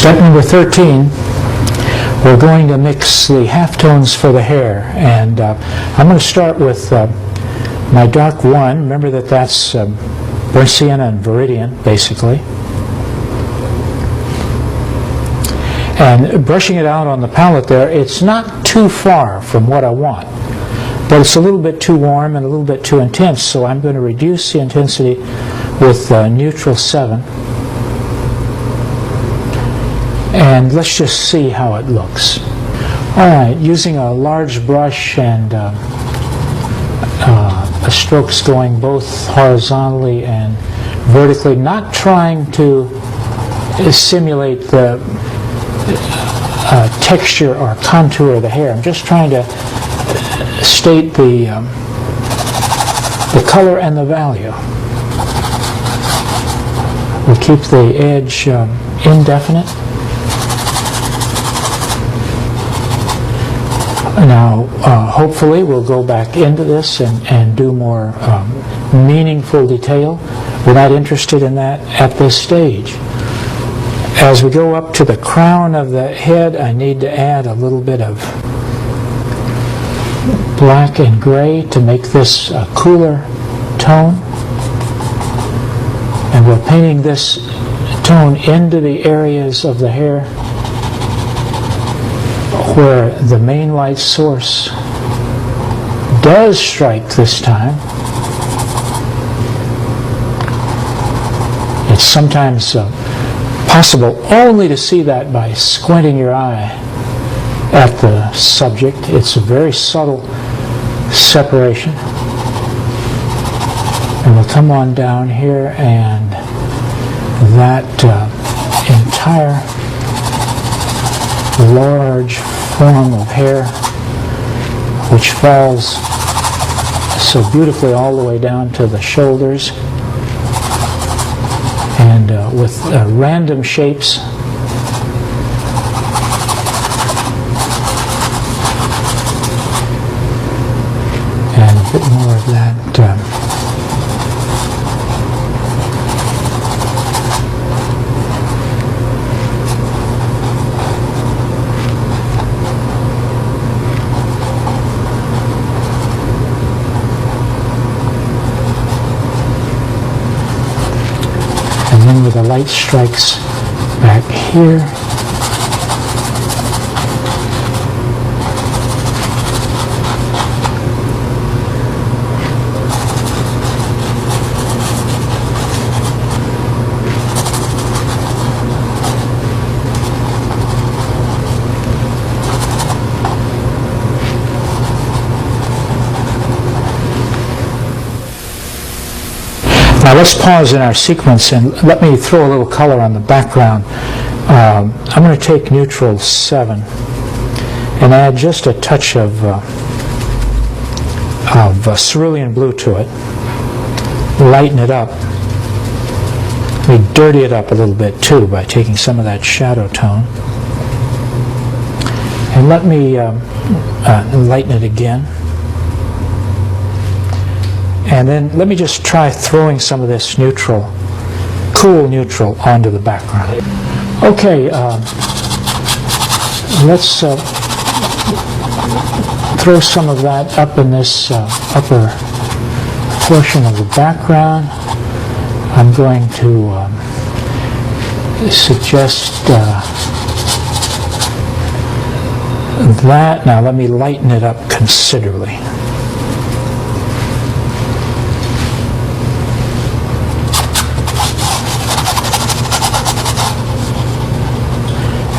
Step number 13, we're going to mix the halftones for the hair. And I'm going to start with my dark 1. Remember that that's burnt sienna and viridian, basically. And brushing it out on the palette there, it's not too far from what I want. But it's a little bit too warm and a little bit too intense, so I'm going to reduce the intensity with neutral 7. And let's just see how it looks. Alright, using a large brush and strokes going both horizontally and vertically, not trying to simulate the texture or contour of the hair. I'm just trying to state the color and the value. We'll keep the edge indefinite. Now, hopefully, we'll go back into this and do more meaningful detail. We're not interested in that at this stage. As we go up to the crown of the head, I need to add a little bit of black and gray to make this a cooler tone. And we're painting this tone into the areas of the hair where the main light source does strike this time. It's sometimes possible only to see that by squinting your eye at the subject. It's a very subtle separation. And we'll come on down here, and that entire large form of hair, which falls so beautifully all the way down to the shoulders, and with random shapes. And a bit more of that and then where the light strikes back here. Now let's pause in our sequence and let me throw a little color on the background. I'm going to take neutral 7 and add just a touch of cerulean blue to it. Lighten it up. We dirty it up a little bit too by taking some of that shadow tone. And let me lighten it again. And then let me just try throwing some of this neutral, cool neutral, onto the background. Okay, let's throw some of that up in this upper portion of the background. I'm going to suggest that. Now let me lighten it up considerably.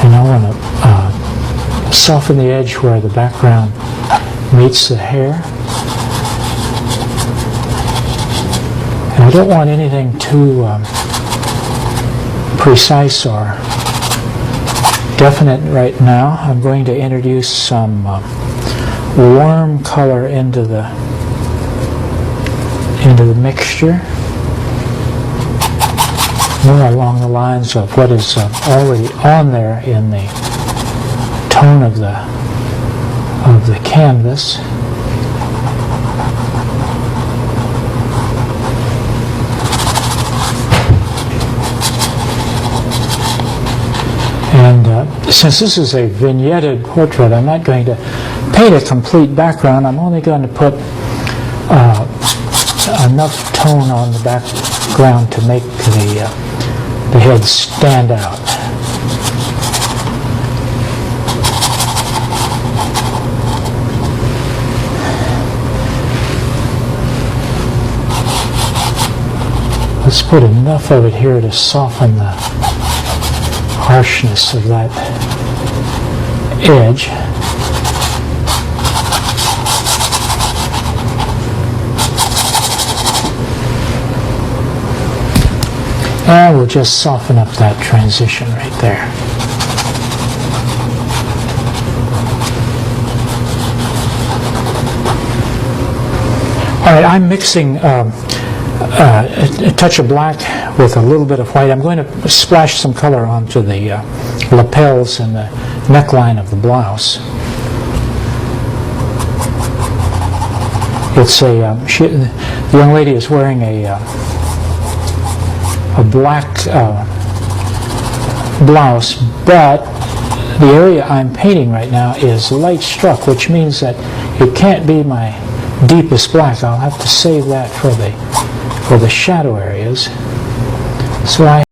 And I want to soften the edge where the background meets the hair. And I don't want anything too precise or definite right now. I'm going to introduce some warm color into the mixture, more along the lines of what is already on there in the tone of the canvas. Since this is a vignetted portrait, I'm not going to paint a complete background. I'm only going to put enough tone on the background to make the head stand out. Let's put enough of it here to soften the harshness of that edge. And we'll just soften up that transition right there. All right, I'm mixing a touch of black with a little bit of white. I'm going to splash some color onto the lapels and the neckline of the blouse. It's the young lady is wearing a black blouse, but the area I'm painting right now is light struck, which means that it can't be my deepest black. I'll have to save that for the shadow areas. So I